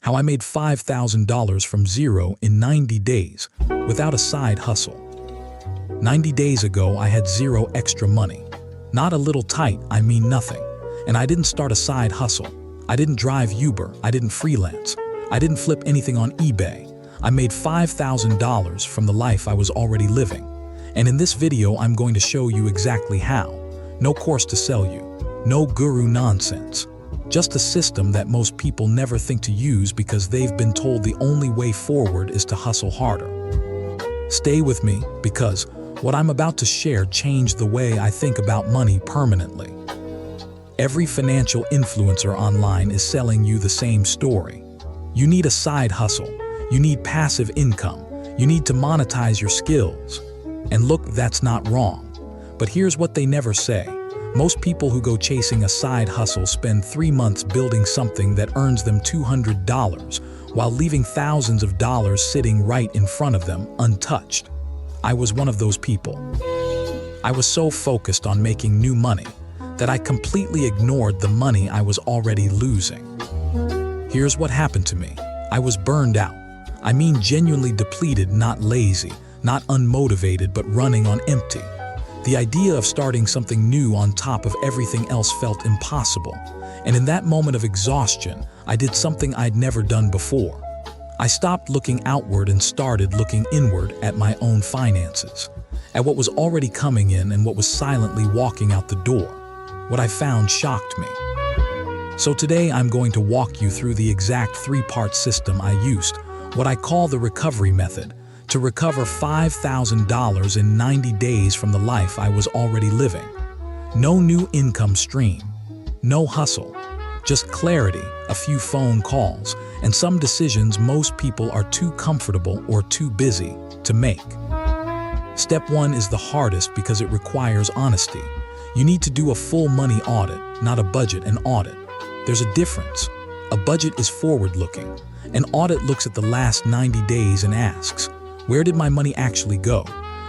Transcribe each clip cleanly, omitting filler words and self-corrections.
How I made $5,000 from zero in 90 days without a side hustle. 90 days ago, I had zero extra money. Not a little tight, I mean nothing. And I didn't start a side hustle. I didn't drive Uber, I didn't freelance. I didn't flip anything on eBay. I made $5,000 from the life I was already living. And in this video, I'm going to show you exactly how. No course to sell you. No guru nonsense. Just a system that most people never think to use because they've been told the only way forward is to hustle harder. Stay with me because what I'm about to share changed the way I think about money permanently. Every financial influencer online is selling you the same story. You need a side hustle. You need passive income. You need to monetize your skills. And look, that's not wrong. But here's what they never say. Most people who go chasing a side hustle spend 3 months building something that earns them $200 while leaving thousands of dollars sitting right in front of them untouched. I was one of those people. I was so focused on making new money that I completely ignored the money I was already losing. Here's what happened to me. I was burned out. I mean genuinely depleted, not lazy, not unmotivated, but running on empty. The idea of starting something new on top of everything else felt impossible. And in that moment of exhaustion, I did something I'd never done before. I stopped looking outward and started looking inward at my own finances, at what was already coming in and what was silently walking out the door. What I found shocked me. So today I'm going to walk you through the exact 3-part system I used, what I call the recovery method, to recover $5,000 in 90 days from the life I was already living. No new income stream, no hustle, just clarity, a few phone calls, and some decisions most people are too comfortable or too busy to make. Step 1 is the hardest because it requires honesty. You need to do a full money audit, not a budget, an audit. There's a difference. A budget is forward-looking. An audit looks at the last 90 days and asks, where did my money actually go?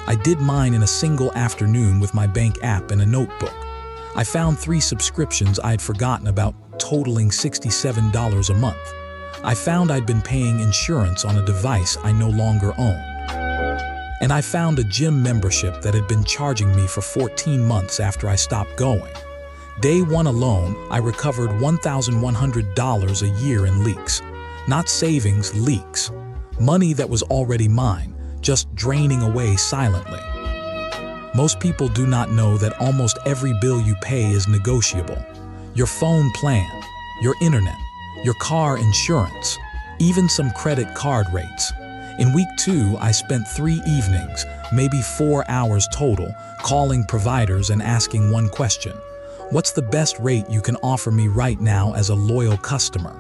I did mine in a single afternoon with my bank app and a notebook. I found 3 subscriptions I'd forgotten about, totaling $67 a month. I found I'd been paying insurance on a device I no longer owned. And I found a gym membership that had been charging me for 14 months after I stopped going. Day 1 alone, I recovered $1,100 a year in leaks. Not savings, leaks. Money that was already mine, just draining away silently. Most people do not know that almost every bill you pay is negotiable. Your phone plan, your internet, your car insurance, even some credit card rates. In week 2, I spent 3 evenings, maybe 4 hours total, calling providers and asking one question. What's the best rate you can offer me right now as a loyal customer?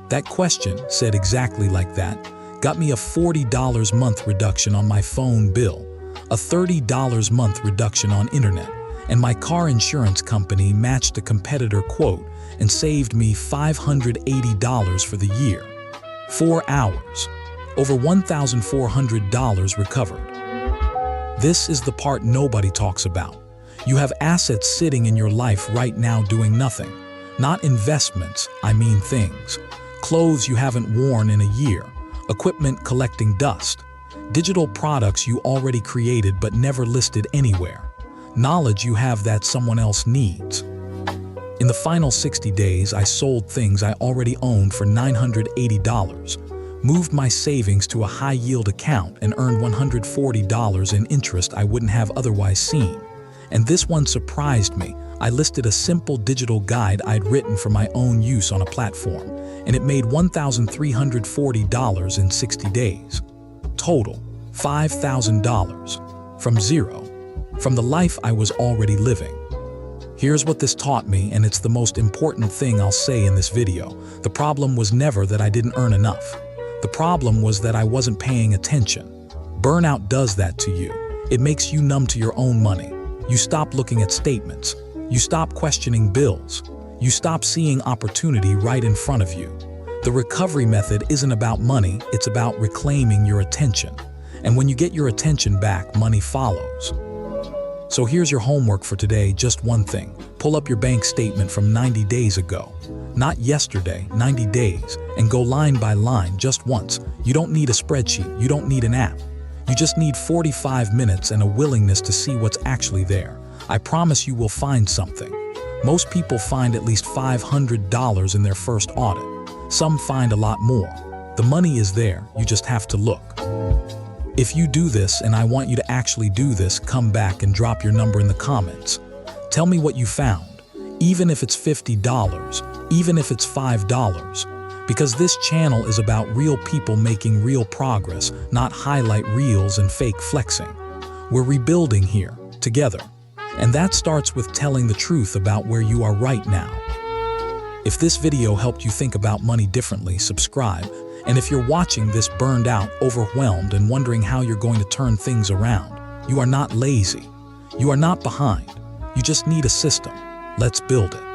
That question, said exactly like that, got me a $40 month reduction on my phone bill, a $30 month reduction on internet, and my car insurance company matched a competitor quote and saved me $580 for the year. 4 hours. Over $1,400 recovered. This is the part nobody talks about. You have assets sitting in your life right now doing nothing. Not investments, I mean things. Clothes you haven't worn in a year. Equipment collecting dust. Digital products you already created but never listed anywhere. Knowledge you have that someone else needs. In the final 60 days, I sold things I already owned for $980, moved my savings to a high-yield account and earned $140 in interest I wouldn't have otherwise seen. And this one surprised me. I listed a simple digital guide I'd written for my own use on a platform, and it made $1,340 in 60 days. Total, $5,000. From zero. From the life I was already living. Here's what this taught me, and it's the most important thing I'll say in this video. The problem was never that I didn't earn enough. The problem was that I wasn't paying attention. Burnout does that to you. It makes you numb to your own money. You stop looking at statements. You stop questioning bills. You stop seeing opportunity right in front of you. The recovery method isn't about money, it's about reclaiming your attention. And when you get your attention back, money follows. So here's your homework for today, just one thing. Pull up your bank statement from 90 days ago. Not yesterday, 90 days, and go line by line just once. You don't need a spreadsheet, you don't need an app. You just need 45 minutes and a willingness to see what's actually there. I promise you will find something. Most people find at least $500 in their first audit. Some find a lot more. The money is there, you just have to look. If you do this, and I want you to actually do this, come back and drop your number in the comments. Tell me what you found, even if it's $50, even if it's $5, because this channel is about real people making real progress, not highlight reels and fake flexing. We're rebuilding here, together. And that starts with telling the truth about where you are right now. If this video helped you think about money differently, subscribe. And if you're watching this burned out, overwhelmed, and wondering how you're going to turn things around, you are not lazy. You are not behind. You just need a system. Let's build it.